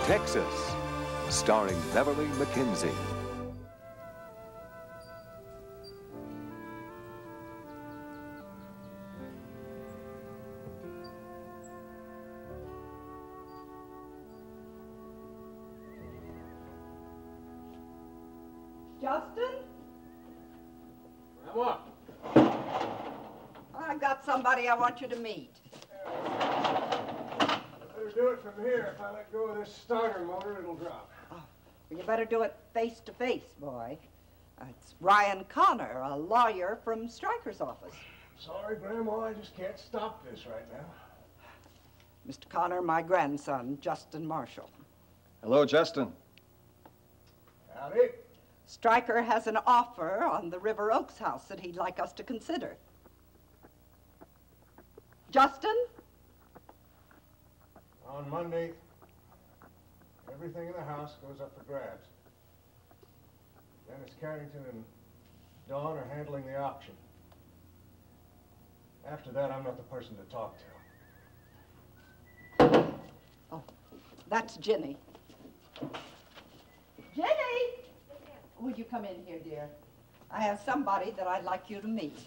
Texas, starring Beverly McKenzie. Justin? Grandma. I got somebody I want you to meet. Better do it from here. If I let go of this starter motor, it'll drop. Oh, well, you better do it face to face, boy. It's Ryan Connor, a lawyer from Stryker's office. Sorry, Grandma, I just can't stop this right now. Mr. Connor, my grandson, Justin Marshall. Hello, Justin. Howdy. Stryker has an offer on the River Oaks house that he'd like us to consider. Justin? On Monday, everything in the house goes up for grabs. Dennis Carrington and Dawn are handling the auction. After that, I'm not the person to talk to. Oh, that's Ginny. Ginny! Would you come in here, dear? I have somebody that I'd like you to meet.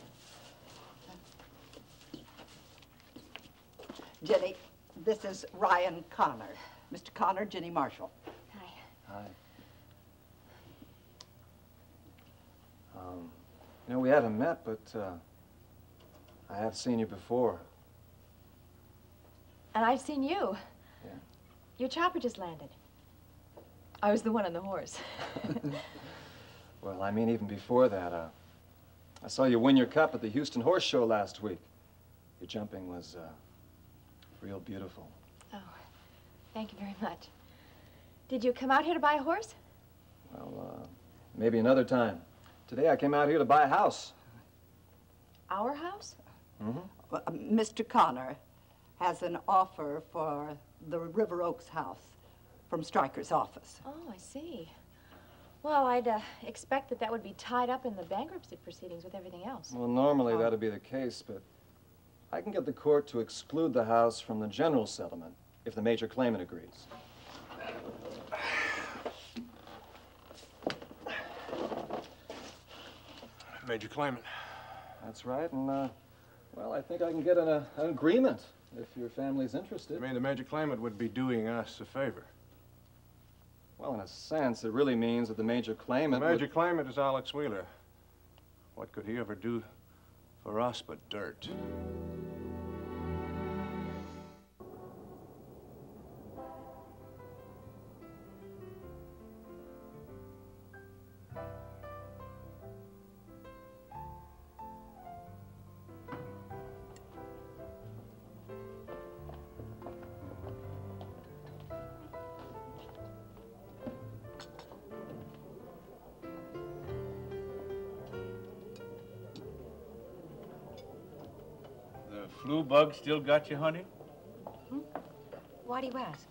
Ginny, this is Ryan Connor. Mr. Connor, Ginny Marshall. Hi. Hi. You know, we haven't met, but I have seen you before. And I've seen you. Yeah. Your chopper just landed. I was the one on the horse. Well, I mean, even before that, I saw you win your cup at the Houston Horse Show last week. Your jumping was real beautiful. Oh, thank you very much. Did you come out here to buy a horse? Well, maybe another time. Today I came out here to buy a house. Our house? Mm-hmm. Well, Mr. Connor has an offer for the River Oaks house from Stryker's office. Oh, I see. Well, I'd expect that would be tied up in the bankruptcy proceedings with everything else. Well, normally that'd be the case, but I can get the court to exclude the house from the general settlement if the major claimant agrees. Major claimant. That's right, and, well, I think I can get an agreement if your family's interested. I mean, the major claimant would be doing us a favor. Well, in a sense, it really means that the major claimant The major claimant is Alex Wheeler. What could he ever do for us but dirt? Flu bug still got you, honey? Hmm? Why do you ask?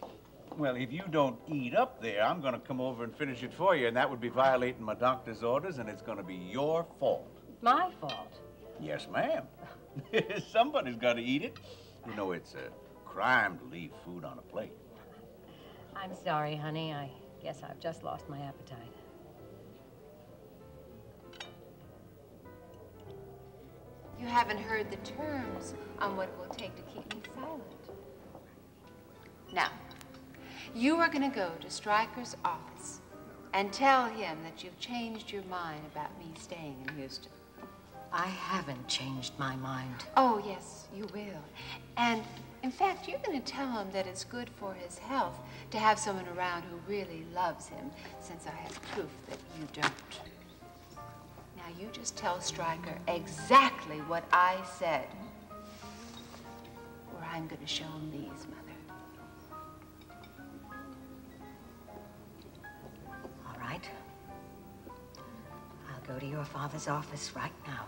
Well, if you don't eat up there, I'm going to come over and finish it for you, and that would be violating my doctor's orders, and it's going to be your fault. My fault? Yes, ma'am. Somebody's got to eat it. You know, it's a crime to leave food on a plate. I'm sorry, honey. I guess I've just lost my appetite. You haven't heard the terms on what it will take to keep me silent. Now, you are going to go to Stryker's office and tell him that you've changed your mind about me staying in Houston. I haven't changed my mind. Oh, yes, you will. And, in fact, you're going to tell him that it's good for his health to have someone around who really loves him, since I have proof that you don't. Now, you just tell Stryker exactly what I said, or I'm going to show him these, Mother. All right. I'll go to your father's office right now.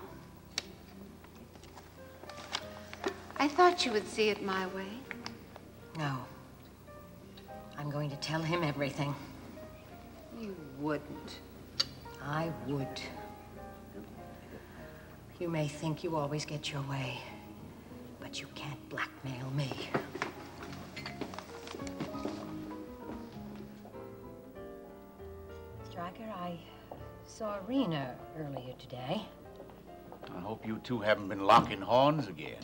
I thought you would see it my way. No. I'm going to tell him everything. You wouldn't. I would. You may think you always get your way, but you can't blackmail me. Stryker, I saw Rena earlier today. I hope you two haven't been locking horns again.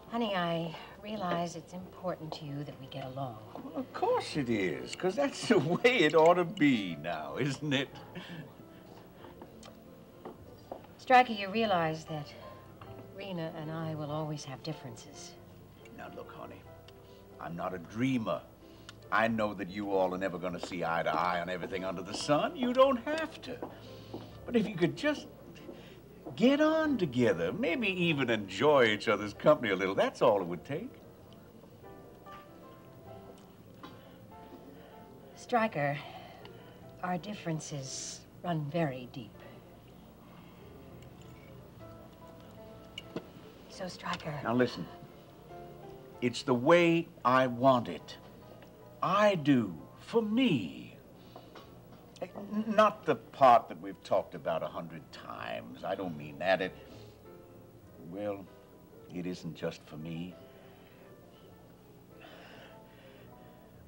Honey, I realize it's important to you that we get along. Well, of course it is, because that's the way it ought to be now, isn't it? Stryker, you realize that Rena and I will always have differences. Now, look, honey, I'm not a dreamer. I know that you all are never going to see eye to eye on everything under the sun. You don't have to. But if you could just get on together, maybe even enjoy each other's company a little, that's all it would take. Stryker, our differences run very deep. So, Stryker... Now, listen. It's the way I want it. I do, for me. Not the part that we've talked about 100 times. I don't mean that. Well, it isn't just for me.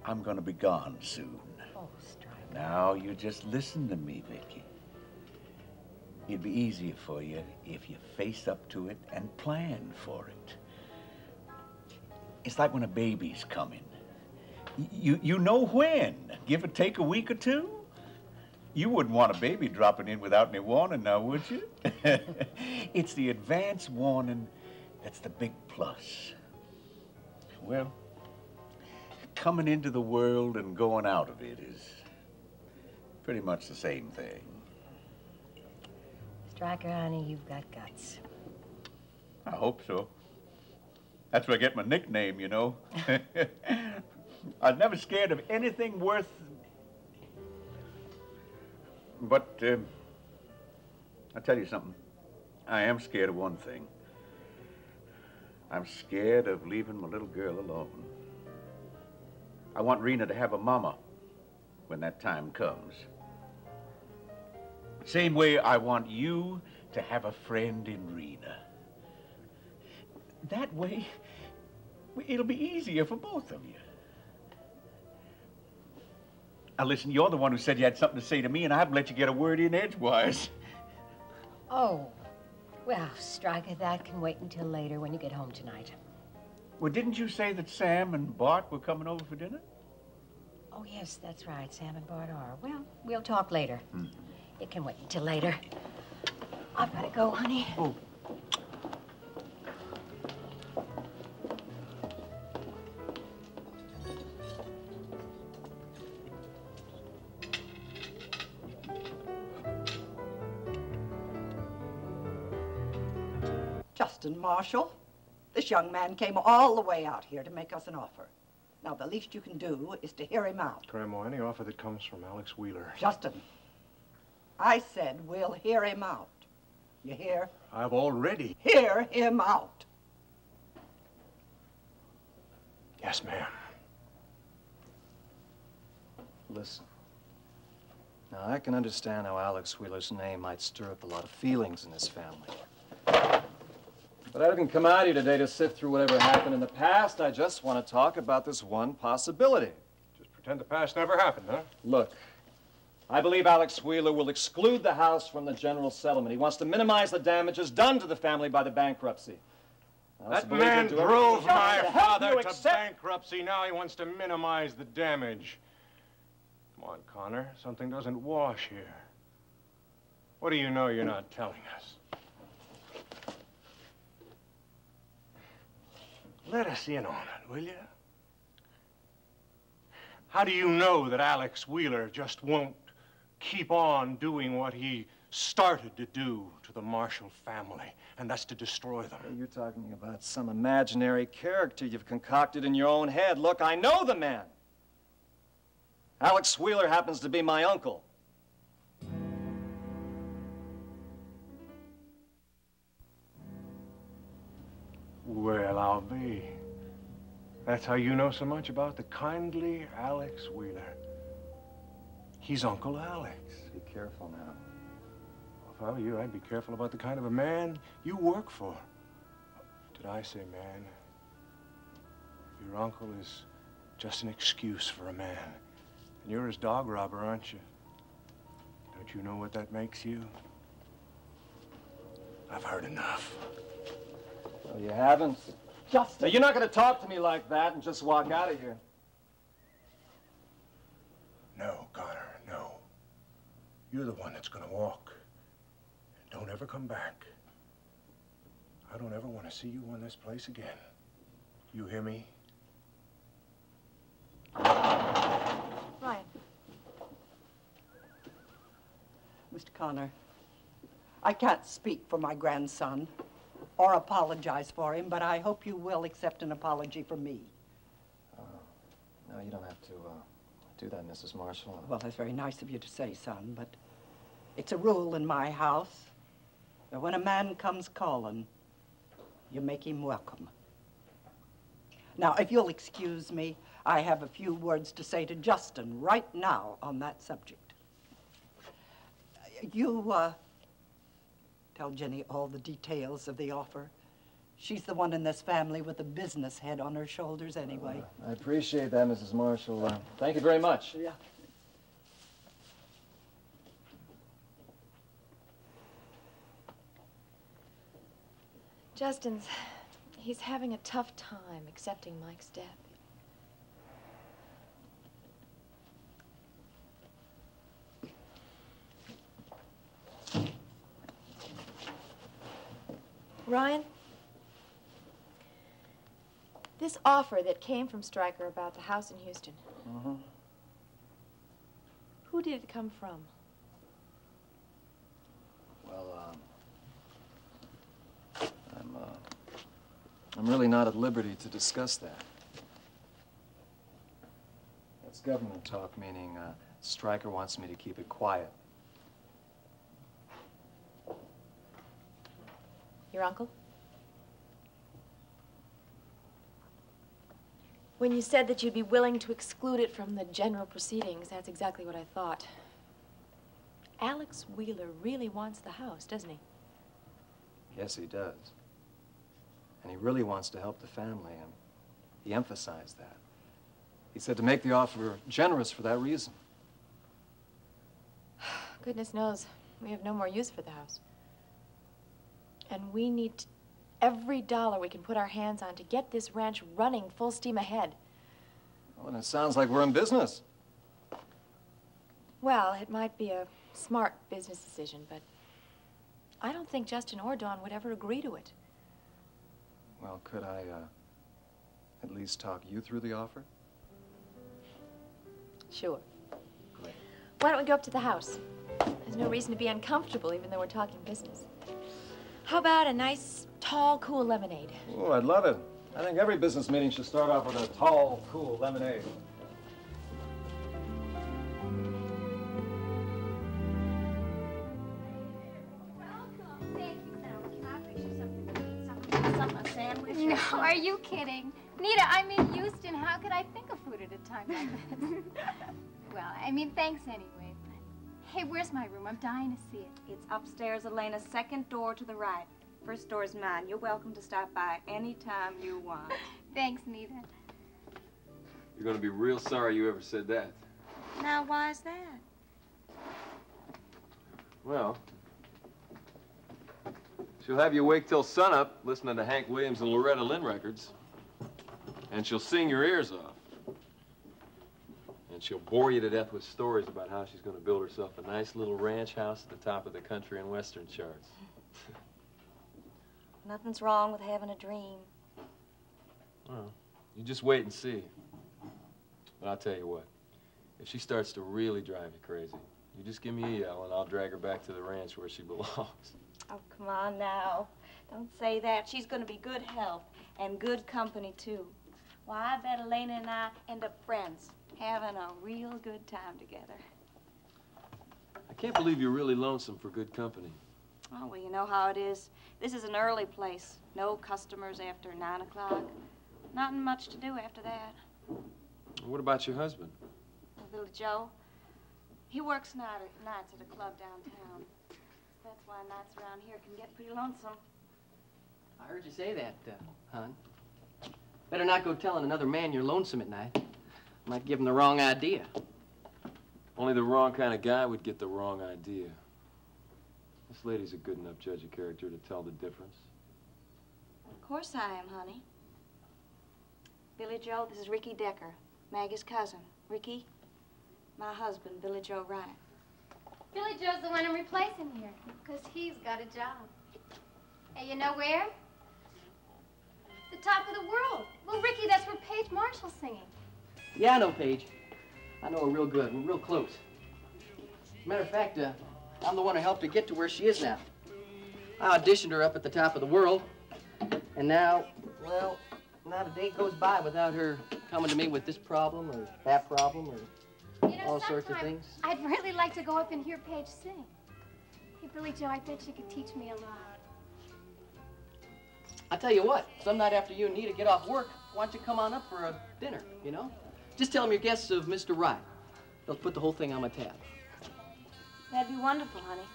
I'm gonna be gone soon. Oh, Stryker. Now, you just listen to me, Vicky. It'd be easier for you if you face up to it and plan for it. It's like when a baby's coming. You know when. Give or take a week or two. You wouldn't want a baby dropping in without any warning now, would you? It's the advance warning that's the big plus. Well, coming into the world and going out of it is pretty much the same thing. Stryker, honey, you've got guts. I hope so. That's where I get my nickname, you know. I was never scared of anything worth... But, I'll tell you something. I am scared of one thing. I'm scared of leaving my little girl alone. I want Rena to have a mama when that time comes. Same way I want you to have a friend in Rena. That way, it'll be easier for both of you. Now listen, you're the one who said you had something to say to me, and I haven't let you get a word in edgewise. Oh, well, Stryker, that can wait until later when you get home tonight. Well, didn't you say that Sam and Bart were coming over for dinner? Oh, yes, that's right. Sam and Bart are. Well, we'll talk later. It can wait until later. I've got to go, honey. Oh. Justin Marshall, this young man came all the way out here to make us an offer. Now, the least you can do is to hear him out. Grandma, any offer that comes from Alex Wheeler. Justin, I said we'll hear him out. You hear? I've already. Hear him out. Yes, ma'am. Listen. Now, I can understand how Alex Wheeler's name might stir up a lot of feelings in this family. But I didn't come out here today to sift through whatever happened in the past. I just want to talk about this one possibility. Just pretend the past never happened, huh? Look, I believe Alex Wheeler will exclude the house from the general settlement. He wants to minimize the damages done to the family by the bankruptcy. That man drove my father to bankruptcy. Now he wants to minimize the damage. Come on, Connor. Something doesn't wash here. What do you know you're not telling us? Let us in on it, will you? How do you know that Alex Wheeler just won't keep on doing what he started to do to the Marshall family, and that's to destroy them? You're talking about some imaginary character you've concocted in your own head. Look, I know the man. Alex Wheeler happens to be my uncle. Well, I'll be. That's how you know so much about the kindly Alex Wheeler. He's Uncle Alex. Be careful now. If I were you, I'd be careful about the kind of a man you work for. Did I say man? Your uncle is just an excuse for a man. And you're his dog robber, aren't you? Don't you know what that makes you? I've heard enough. Oh, you haven't? Justin! Now, you're not going to talk to me like that and just walk out of here. No, Connor, no. You're the one that's gonna walk. Don't ever come back. I don't ever want to see you in this place again. You hear me? Ryan. Mr. Connor, I can't speak for my grandson or apologize for him, but I hope you will accept an apology from me. No, you don't have to do that, Mrs. Marshall. Well, that's very nice of you to say, son, but it's a rule in my house that when a man comes calling, you make him welcome. Now, if you'll excuse me, I have a few words to say to Justin right now on that subject. You, tell Jenny all the details of the offer. She's the one in this family with the business head on her shoulders anyway. I appreciate that, Mrs. Marshall. Thank you very much. Yeah. He's having a tough time accepting Mike's death. Ryan, this offer that came from Stryker about the house in Houston, who did it come from? Well, I'm really not at liberty to discuss that. That's government talk, meaning Stryker wants me to keep it quiet. Your uncle? When you said that you'd be willing to exclude it from the general proceedings, that's exactly what I thought. Alex Wheeler really wants the house, doesn't he? Yes, he does. And he really wants to help the family, and he emphasized that. He said to make the offer generous for that reason. Goodness knows, we have no more use for the house. And we need every dollar we can put our hands on to get this ranch running full steam ahead. Well, and it sounds like we're in business. Well, it might be a smart business decision, but I don't think Justin or Dawn would ever agree to it. Well, could I, at least talk you through the offer? Sure. Great. Why don't we go up to the house? There's no reason to be uncomfortable, even though we're talking business. How about a nice, tall, cool lemonade? Oh, I'd love it. I think every business meeting should start off with a tall, cool lemonade. No, are you kidding? Nita, I'm in Houston. How could I think of food at a time like this? Well, I mean, thanks anyway. Hey, where's my room? I'm dying to see it. It's upstairs, Elena, second door to the right. First door's mine. You're welcome to stop by anytime you want. Thanks, Nita. You're going to be real sorry you ever said that. Now, why is that? Well, she'll have you awake till sunup listening to Hank Williams and Loretta Lynn records. And she'll sing your ears off. And she'll bore you to death with stories about how she's going to build herself a nice little ranch house at the top of the country and western charts. Nothing's wrong with having a dream. Well, you just wait and see. But I'll tell you what, if she starts to really drive you crazy, you just give me a yell and I'll drag her back to the ranch where she belongs. Oh, come on now. Don't say that. She's going to be good health and good company, too. Why, I bet Elena and I end up friends, having a real good time together. I can't believe you're really lonesome for good company. Oh, well, you know how it is. This is an early place. No customers after 9 o'clock. Nothing much to do after that. What about your husband? Little Joe, he works nights at a club downtown. That's why nights around here can get pretty lonesome. I heard you say that, hon. Better not go telling another man you're lonesome at night. Might give him the wrong idea. Only the wrong kind of guy would get the wrong idea. This lady's a good enough judge of character to tell the difference. Of course I am, honey. Billy Joe, this is Ricky Decker, Maggie's cousin. Ricky, my husband, Billy Joe Wright. Billy Joe's the one I'm replacing here, because he's got a job. Hey, you know where? The top of the world. Well, Ricky, that's where Paige Marshall's singing. Yeah, I know Paige. I know her real good. We're real close. As a matter of fact, I'm the one who helped her get to where she is now. I auditioned her up at the top of the world, and now, well, not a day goes by without her coming to me with this problem or that problem or all sorts of things. I'd really like to go up and hear Paige sing. Hey, Billy Joe, I bet you could teach me a lot. I tell you what, some night after you and Nita get off work, why don't you come on up for a dinner, you know? Just tell them you're guests of Mr. Wright. They'll put the whole thing on my tab. That'd be wonderful, honey.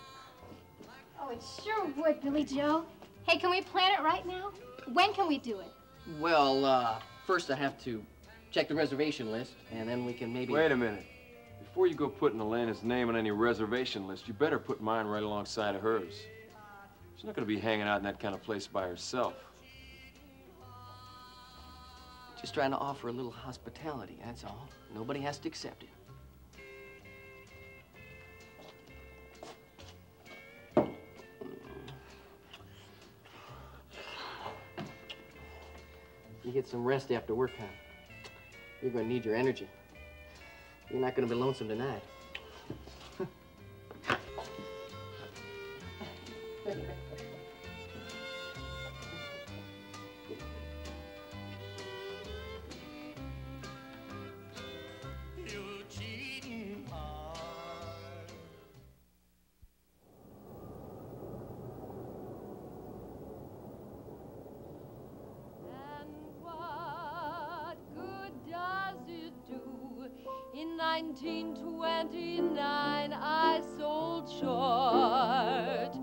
Oh, it sure would, Billy Joe. Hey, can we plan it right now? When can we do it? Well, first I have to check the reservation list, and then we can maybe... Wait a minute. Before you go putting Elena's name on any reservation list, you better put mine right alongside of hers. She's not going to be hanging out in that kind of place by herself. Just trying to offer a little hospitality, that's all. Nobody has to accept it. You get some rest after work, huh? You're going to need your energy. You're not going to be lonesome tonight. In 1929, I sold short.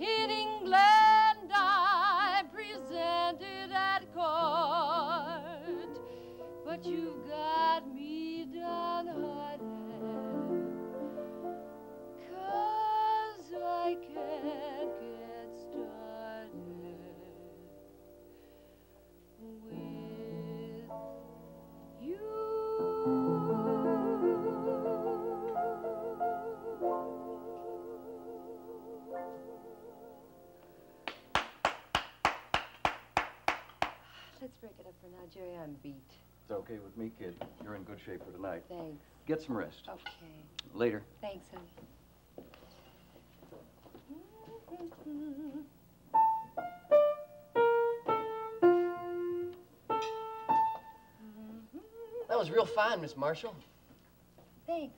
In England, I presented at court. But you got me downhearted, 'cause I can't get started with you. Let's break it up for now, Jerry. I'm beat. It's okay with me, kid. You're in good shape for tonight. Thanks. Get some rest. Okay. Later. Thanks, honey. That was real fine, Miss Marshall. Thanks.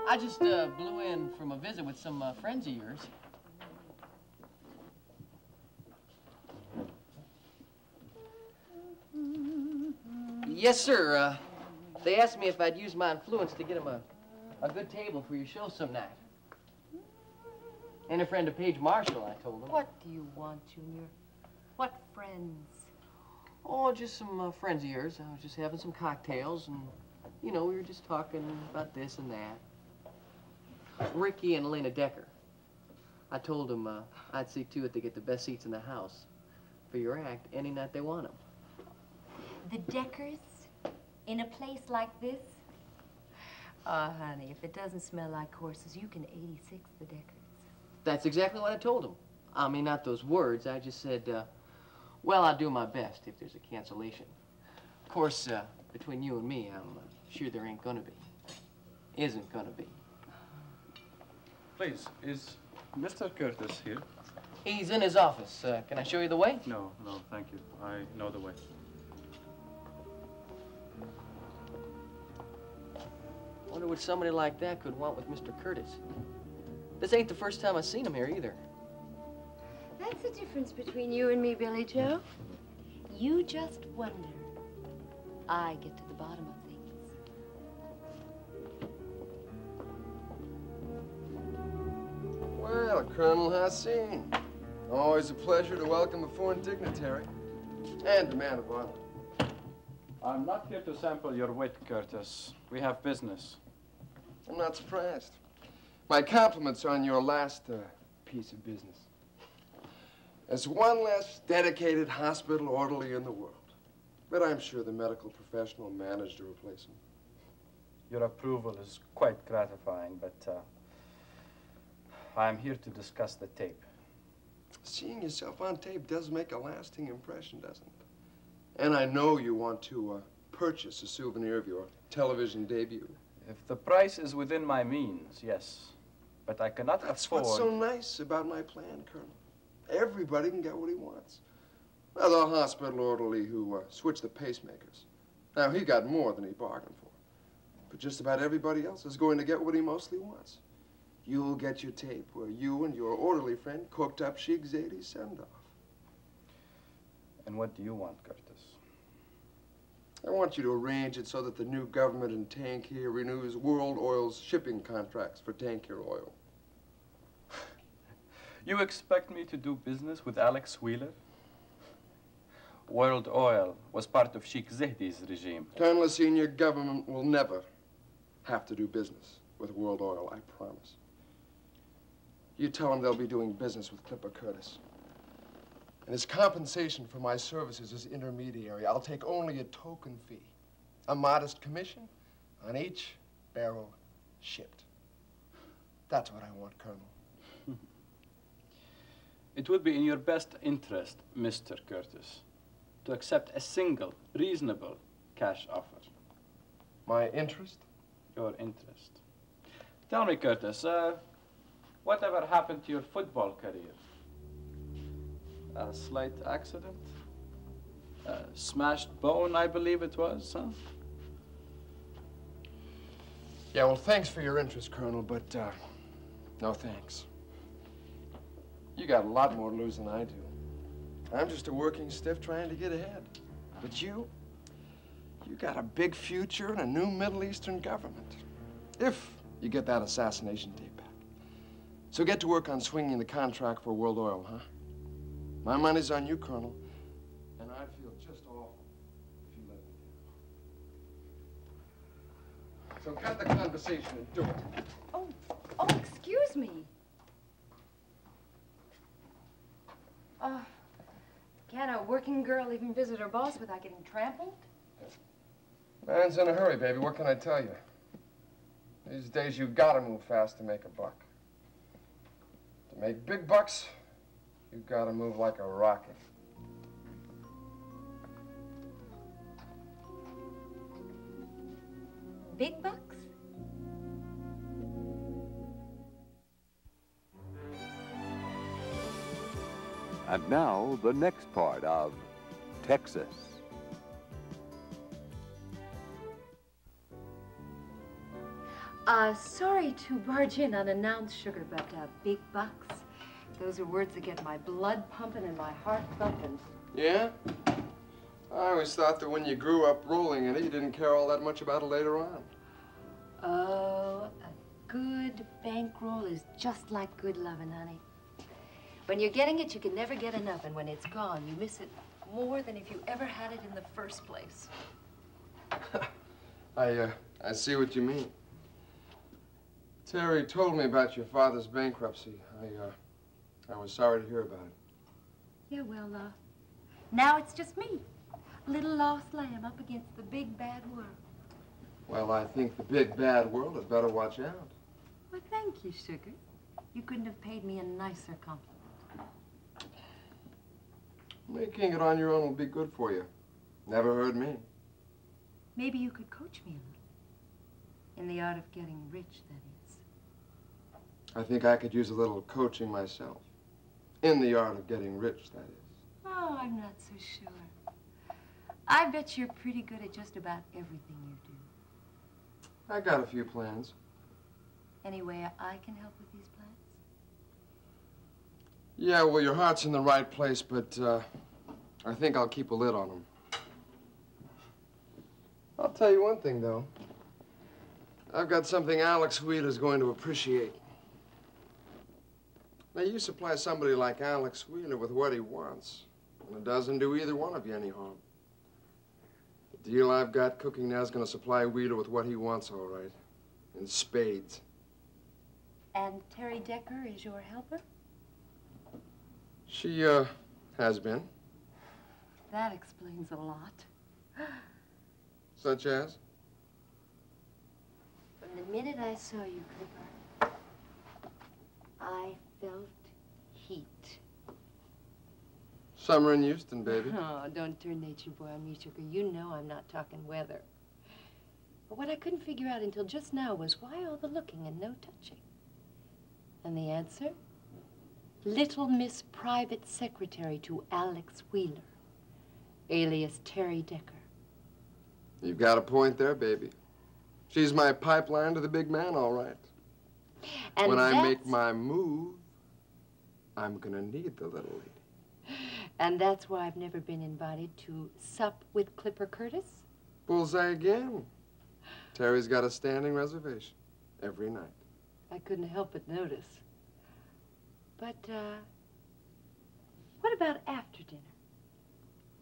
I just blew in from a visit with some friends of yours. Yes, sir. They asked me if I'd use my influence to get them a good table for your show some night. And a friend of Paige Marshall, I told them. What do you want, Junior? What friends? Oh, just some friends of yours. I was just having some cocktails, and, you know, we were just talking about this and that. Ricky and Elena Decker. I told them I'd see to it they get the best seats in the house for your act any night they want them. The Deckers? In a place like this? Oh, honey, if it doesn't smell like horses, you can 86 the Deckers. That's exactly what I told them. I mean, not those words. I just said, well, I'll do my best if there's a cancellation. Of course, between you and me, I'm sure there ain't gonna be. Isn't gonna be. Please, is Mr. Curtis here? He's in his office. Can I show you the way? No, thank you. I know the way. Wonder what somebody like that could want with Mr. Curtis. This ain't the first time I've seen him here either. That's the difference between you and me, Billy Joe. You just wonder. I get to the bottom of things. Well, Colonel Hassan, always a pleasure to welcome a foreign dignitary. and a man of honor. I'm not here to sample your wit, Curtis. We have business. I'm not surprised. My compliments on your last piece of business. As one less dedicated hospital orderly in the world. But I'm sure the medical professional managed to replace him. Your approval is quite gratifying, but I'm here to discuss the tape. Seeing yourself on tape does make a lasting impression, doesn't it? And I know you want to purchase a souvenir of your television debut. If the price is within my means, yes. But I cannot afford... That's what's so nice about my plan, Colonel. Everybody can get what he wants. Well, the hospital orderly who switched the pacemakers. Now, he got more than he bargained for. But just about everybody else is going to get what he mostly wants. You'll get your tape where you and your orderly friend cooked up Sheikh Zaydi's send-off. And what do you want, Curtis? I want you to arrange it so that the new government in Tangier renews World Oil's shipping contracts for Tangier oil. You expect me to do business with Alex Wheeler? World Oil was part of Sheikh Zaydi's regime. Colonel, senior government will never have to do business with World Oil, I promise. You tell them they'll be doing business with Clipper Curtis. And as compensation for my services as intermediary, I'll take only a token fee, a modest commission on each barrel shipped. That's what I want, Colonel. It would be in your best interest, Mr. Curtis, to accept a single, reasonable cash offer. My interest? Your interest. Tell me, Curtis, whatever happened to your football career? A slight accident? A smashed bone, I believe it was, huh? Yeah, well, thanks for your interest, Colonel, but no thanks. You got a lot more to lose than I do. I'm just a working stiff trying to get ahead. But you got a big future and a new Middle Eastern government. If you get that assassination tape back. So get to work on swinging the contract for World Oil, huh? My money's on you, Colonel, and I feel just awful if you let me down. So cut the conversation and do it. Oh, excuse me. Can a working girl even visit her boss without getting trampled? Man's in a hurry, baby. What can I tell you? These days, you've got to move fast to make a buck. To make big bucks, you've got to move like a rocket. Big bucks? And now, the next part of Texas. Sorry to barge in unannounced, sugar, but big bucks. Those are words that get my blood pumping and my heart thumping. Yeah? I always thought that when you grew up rolling in it, you didn't care all that much about it later on. Oh, a good bankroll is just like good loving, honey. When you're getting it, you can never get enough, and when it's gone, you miss it more than if you ever had it in the first place. I see what you mean. Terry told me about your father's bankruptcy. I was sorry to hear about it. Yeah, well, now it's just me. A little lost lamb up against the big bad world. Well, I think the big bad world had better watch out. Well, thank you, sugar. You couldn't have paid me a nicer compliment. Making it on your own will be good for you. Never hurt me. Maybe you could coach me a little. In the art of getting rich, that is. I think I could use a little coaching myself. In the art of getting rich, that is. Oh, I'm not so sure. I bet you're pretty good at just about everything you do. I got a few plans. Any way I can help with these plans? Yeah, well, your heart's in the right place, but I think I'll keep a lid on them. I'll tell you one thing, though. I've got something Alex Wheeler's going to appreciate. Now, you supply somebody like Alex Wheeler with what he wants, And it doesn't do either one of you any harm. The deal I've got cooking now is going to supply Wheeler with what he wants, all right. In spades. And Terry Decker is your helper? She, has been. That explains a lot. Such as? From the minute I saw you, Clipper, I felt heat. Summer in Houston, baby. Oh, don't turn nature boy on me, sugar. You know I'm not talking weather. But what I couldn't figure out until just now was why all the looking and no touching? And the answer? Little Miss Private Secretary to Alex Wheeler, alias Terry Decker. You've got a point there, baby. She's my pipeline to the big man, all right. And when I make my move, I'm gonna need the little lady. And that's why I've never been invited to sup with Clipper Curtis? Bullseye again. Terry's got a standing reservation every night. I couldn't help but notice. But, what about after dinner?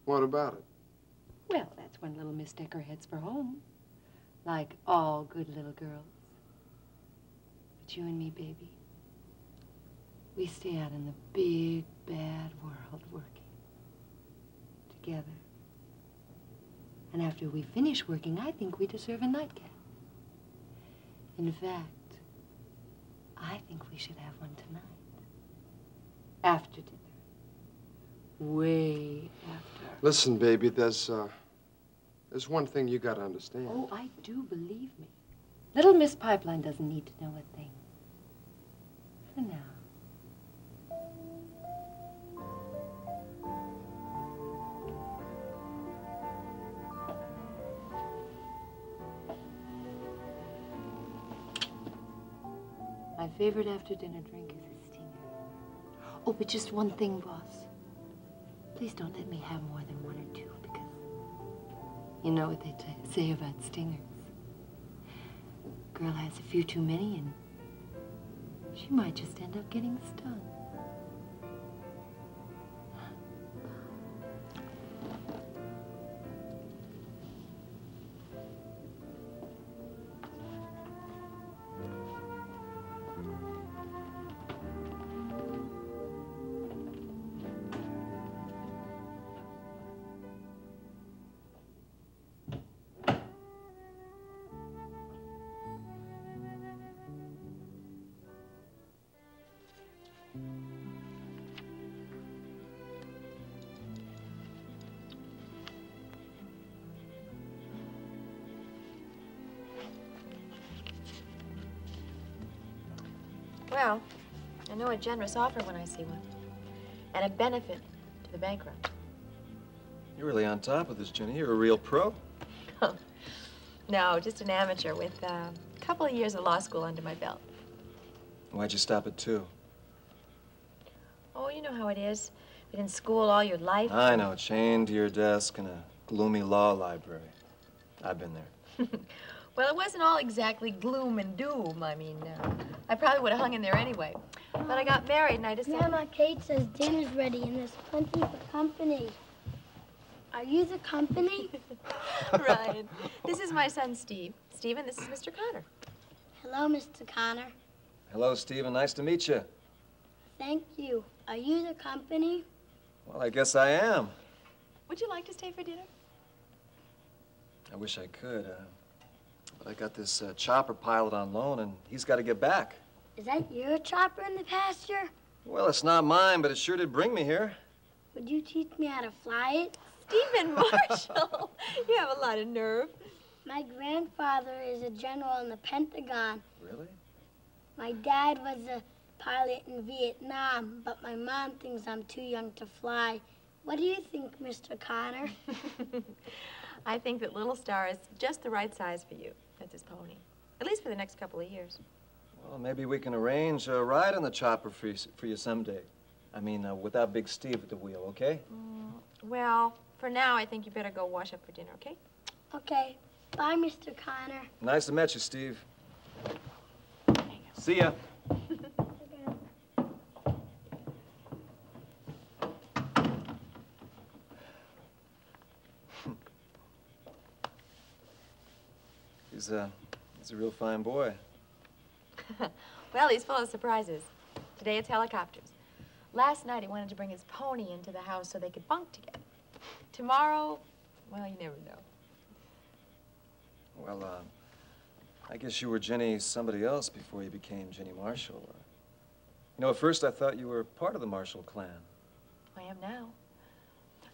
What about it? Well, that's when little Miss Decker heads for home. Like all good little girls. But you and me, baby, we stay out in the big, bad world working. Together. And after we finish working, I think we deserve a nightcap. In fact, I think we should have one tonight. After dinner. Way after. Listen, baby, there's one thing you gotta understand. Oh, I do, believe me. Little Miss Pipeline doesn't need to know a thing. For now. My favorite after-dinner drink is a stinger. Oh, but just one thing, boss. Please don't let me have more than one or two, because you know what they say about stingers. Girl has a few too many, and she might just end up getting stung. Well, I know a generous offer when I see one. And a benefit to the bankrupt. You're really on top of this, Jenny. You're a real pro. No, just an amateur with a couple of years of law school under my belt. Why'd you stop at 2? Oh, you know how it is. Been in school all your life. I know, chained to your desk in a gloomy law library. I've been there. Well, it wasn't all exactly gloom and doom. I mean, I probably would have hung in there anyway. But I got married and I decided... Grandma Kate says dinner's ready and there's plenty for company. Are you the company? Ryan, this is my son, Steve. Stephen, this is Mr. Connor. Hello, Mr. Connor. Hello, Stephen. Nice to meet you. Thank you. Are you the company? Well, I guess I am. Would you like to stay for dinner? I wish I could. But I got this chopper pilot on loan, and he's got to get back. Is that your chopper in the pasture? Well, it's not mine, but it sure did bring me here. Would you teach me how to fly it? Stephen Marshall, you have a lot of nerve. My grandfather is a general in the Pentagon. Really? My dad was a pilot in Vietnam, but my mom thinks I'm too young to fly. What do you think, Mr. Connor? I think that Little Star is just the right size for you. That's his pony. At least for the next couple of years. Well, maybe we can arrange a ride on the chopper for you someday. I mean, without Big Steve at the wheel, okay? Well, for now, I think you better go wash up for dinner, okay? Okay. Bye, Mr. Connor. Nice to meet you, Steve. See ya. He's a real fine boy. Well, he's full of surprises. Today it's helicopters. Last night he wanted to bring his pony into the house so they could bunk together. Tomorrow, well, you never know. Well, I guess you were Jenny somebody else before you became Jenny Marshall. You know, at first I thought you were part of the Marshall clan. I am now.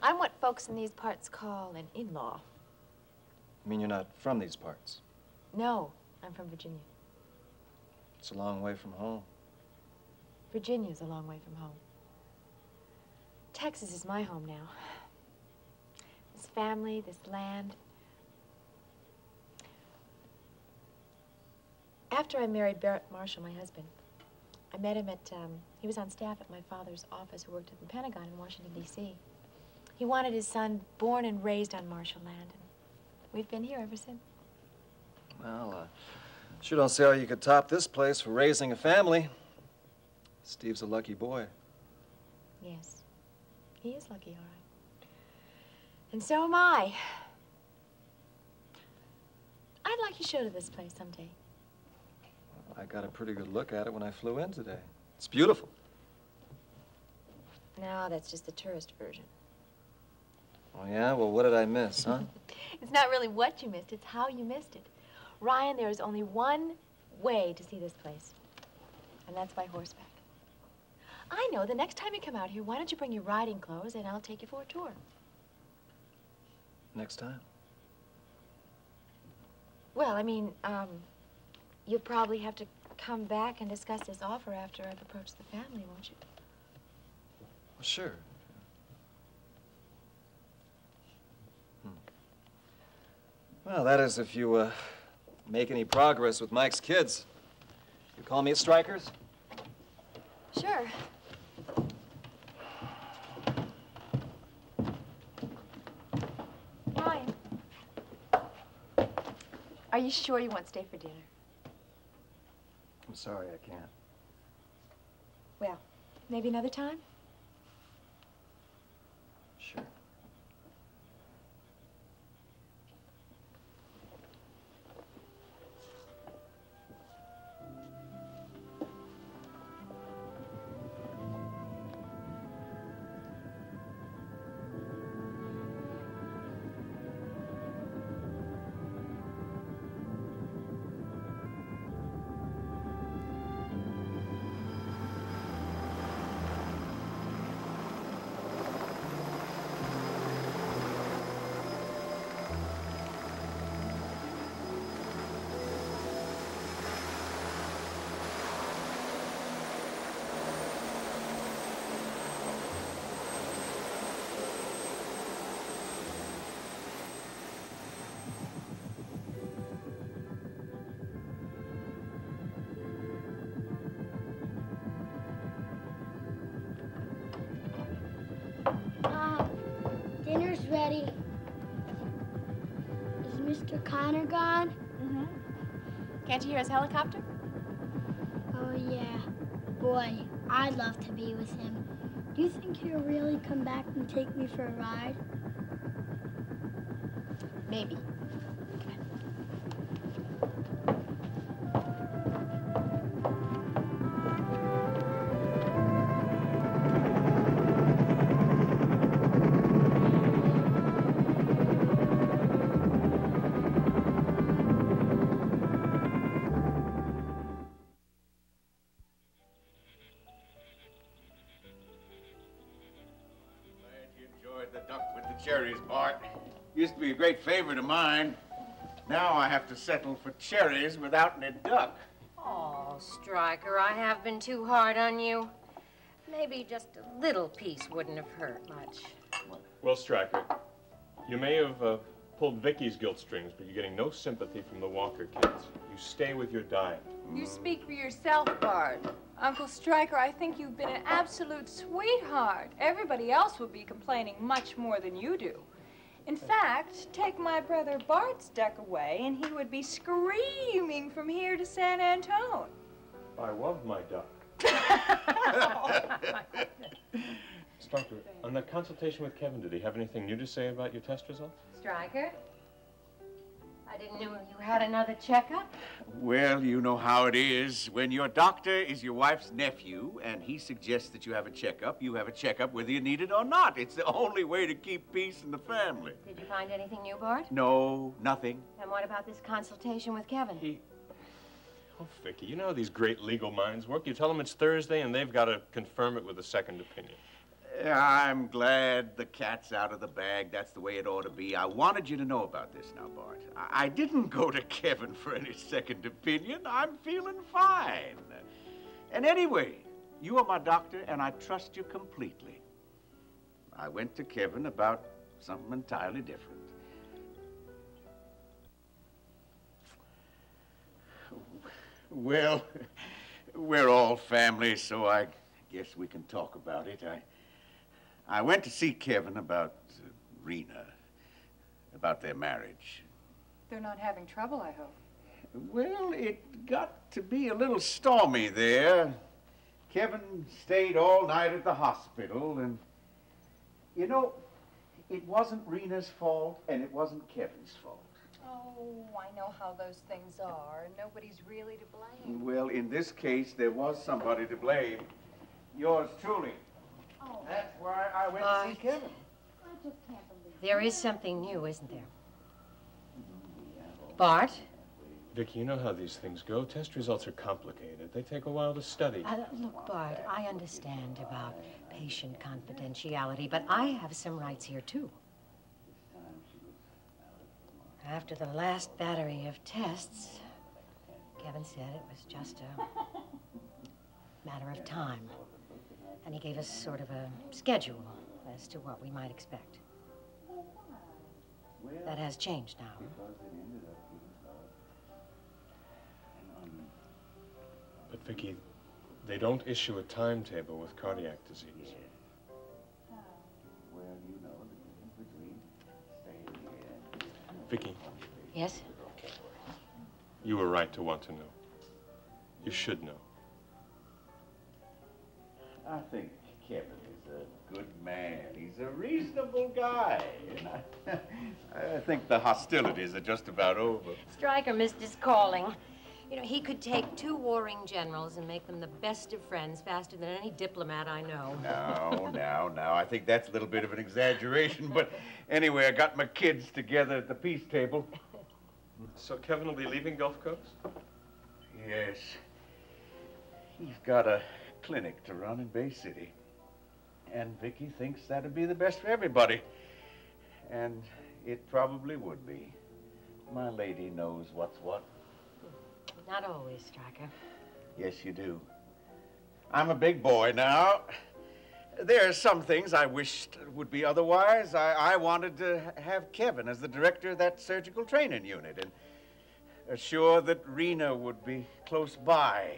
I'm what folks in these parts call an in-law. I mean, you're not from these parts. No, I'm from Virginia. It's a long way from home. Virginia's a long way from home. Texas is my home now. This family, this land. After I married Barrett Marshall, my husband, I met him at, he was on staff at my father's office who worked at the Pentagon in Washington, D.C. He wanted his son born and raised on Marshall land, and we've been here ever since. Well, sure don't see how you could top this place for raising a family. Steve's a lucky boy. Yes, he is lucky, all right. And so am I. I'd like to show to this place someday. I got a pretty good look at it when I flew in today. It's beautiful. No, that's just the tourist version. Oh, yeah? Well, what did I miss, huh? It's not really what you missed, it's how you missed it. Ryan, there is only one way to see this place, and that's by horseback. I know, the next time you come out here, why don't you bring your riding clothes and I'll take you for a tour. Next time? Well, I mean, you'll probably have to come back and discuss this offer after I've approached the family, won't you? Well, sure. Well, that is if you make any progress with Mike's kids. You call me at Strikers? Sure. Ryan, are you sure you won't stay for dinner? I'm sorry, I can't. Well, maybe another time? Sure. Dinner's ready. Is Mr. Connor gone? Mm-hmm. Can't you hear his helicopter? Oh, yeah. Boy, I'd love to be with him. Do you think he'll really come back and take me for a ride? Maybe. Cherries, Bart. Used to be a great favorite of mine. Now I have to settle for cherries without any duck. Oh, Stryker, I have been too hard on you. Maybe just a little piece wouldn't have hurt much. Well, Stryker, you may have pulled Vicky's guilt strings, but you're getting no sympathy from the Walker kids. You stay with your diet. You speak for yourself, Bart. Uncle Stryker, I think you've been an absolute sweetheart. Everybody else would be complaining much more than you do. In fact, take my brother Bart's duck away, and he would be screaming from here to San Antone. I love my duck. Stryker, on the consultation with Kevin, did he have anything new to say about your test results? Stryker, I didn't know you had another checkup. Well, you know how it is. When your doctor is your wife's nephew and he suggests that you have a checkup, you have a checkup whether you need it or not. It's the only way to keep peace in the family. Did you find anything new, Bart? No, nothing. And what about this consultation with Kevin? Oh, Vicky, you know how these great legal minds work. You tell them it's Thursday and they've got to confirm it with a second opinion. I'm glad the cat's out of the bag. That's the way it ought to be. I wanted you to know about this now, Bart. I didn't go to Kevin for any second opinion. I'm feeling fine. And anyway, you are my doctor, and I trust you completely. I went to Kevin about something entirely different. Well, we're all family, so I guess we can talk about it. I went to see Kevin about Rena, about their marriage. They're not having trouble, I hope. Well, it got to be a little stormy there. Kevin stayed all night at the hospital, and, you know, it wasn't Rena's fault, and it wasn't Kevin's fault. Oh, I know how those things are. Nobody's really to blame. Well, in this case, there was somebody to blame. Yours truly. Oh. That's why I went to see Kevin. I just can't believe it. There is something new, isn't there? Bart? Vicky, you know how these things go. Test results are complicated. They take a while to study. Look, Bart, I understand about patient confidentiality, but I have some rights here, too. After the last battery of tests, Kevin said it was just a matter of time. And he gave us sort of a schedule as to what we might expect. That has changed now. But, Vicky, they don't issue a timetable with cardiac disease. Vicky. Yes? You were right to want to know. You should know. I think Kevin is a good man. He's a reasonable guy. And I think the hostilities are just about over. Stryker missed his calling. You know, he could take two warring generals and make them the best of friends faster than any diplomat I know. Now. I think that's a little bit of an exaggeration. But anyway, I got my kids together at the peace table. So Kevin will be leaving Gulf Coast? Yes. He's got a clinic to run in Bay City. And Vicky thinks that'd be the best for everybody. And it probably would be. My lady knows what's what. Not always, Stryker. Yes, you do. I'm a big boy now. There are some things I wished would be otherwise. I wanted to have Kevin as the director of that surgical training unit and assure that Rena would be close by.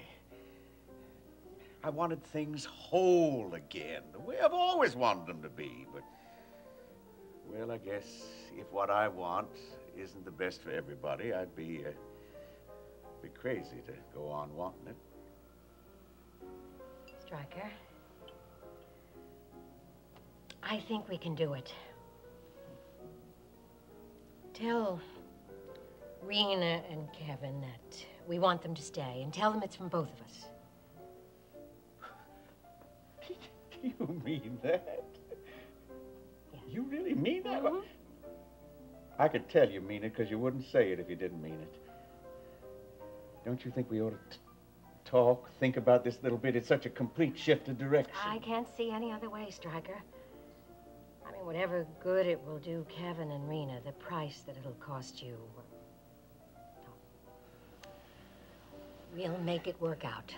I wanted things whole again, the way I've always wanted them to be. But, well, I guess if what I want isn't the best for everybody, I'd be crazy to go on wanting it. Stryker, I think we can do it. Tell Rena and Kevin that we want them to stay, and tell them it's from both of us. Do you mean that? Yeah. You really mean that? Mm-hmm. I could tell you mean it because you wouldn't say it if you didn't mean it. Don't you think we ought to talk, think about this a little bit? It's such a complete shift of direction. I can't see any other way, Stryker. I mean, whatever good it will do Kevin and Rena, the price that it'll cost you. No. We'll make it work out.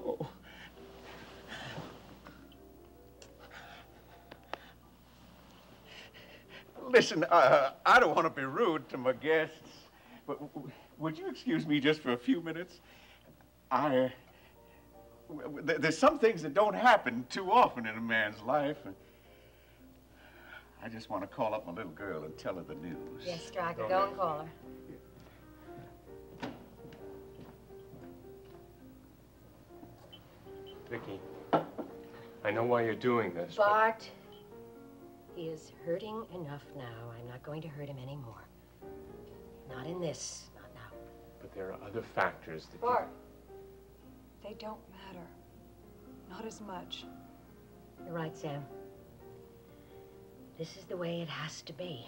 Oh. Listen, I don't want to be rude to my guests, but would you excuse me just for a few minutes? There's some things that don't happen too often in a man's life. And I just want to call up my little girl and tell her the news. Yes, Stryker, go and call her. Vicky, I know why you're doing this. Bart, he is hurting enough now. I'm not going to hurt him anymore. Not in this. Not now. But there are other factors that... Bart, they don't matter. Not as much. You're right, Sam. This is the way it has to be.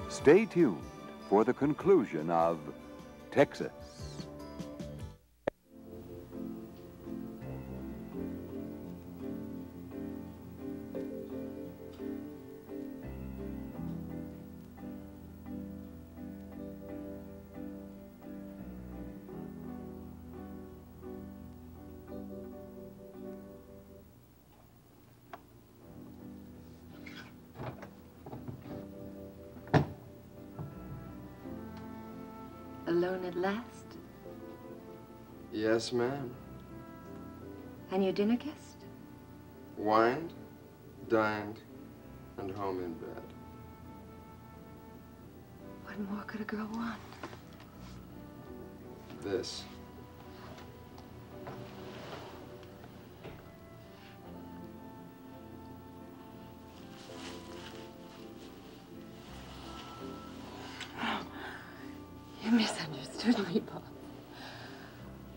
Stay tuned for the conclusion of Texas. Alone at last? Yes, ma'am. And your dinner guest? Wined, dined, and home in bed. What more could a girl want? This. You misunderstood me, Bob.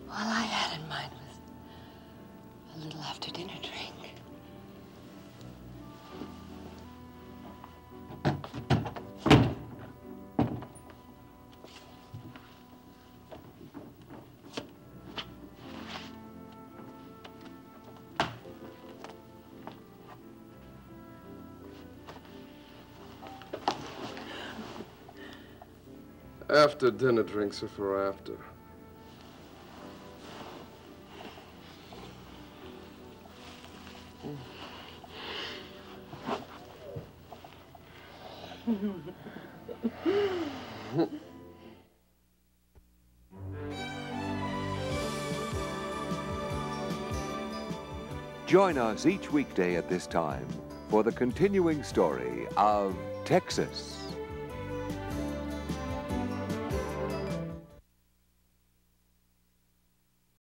All I had in mind was a little after-dinner drink. After dinner drinks are for after. Join us each weekday at this time for the continuing story of Texas.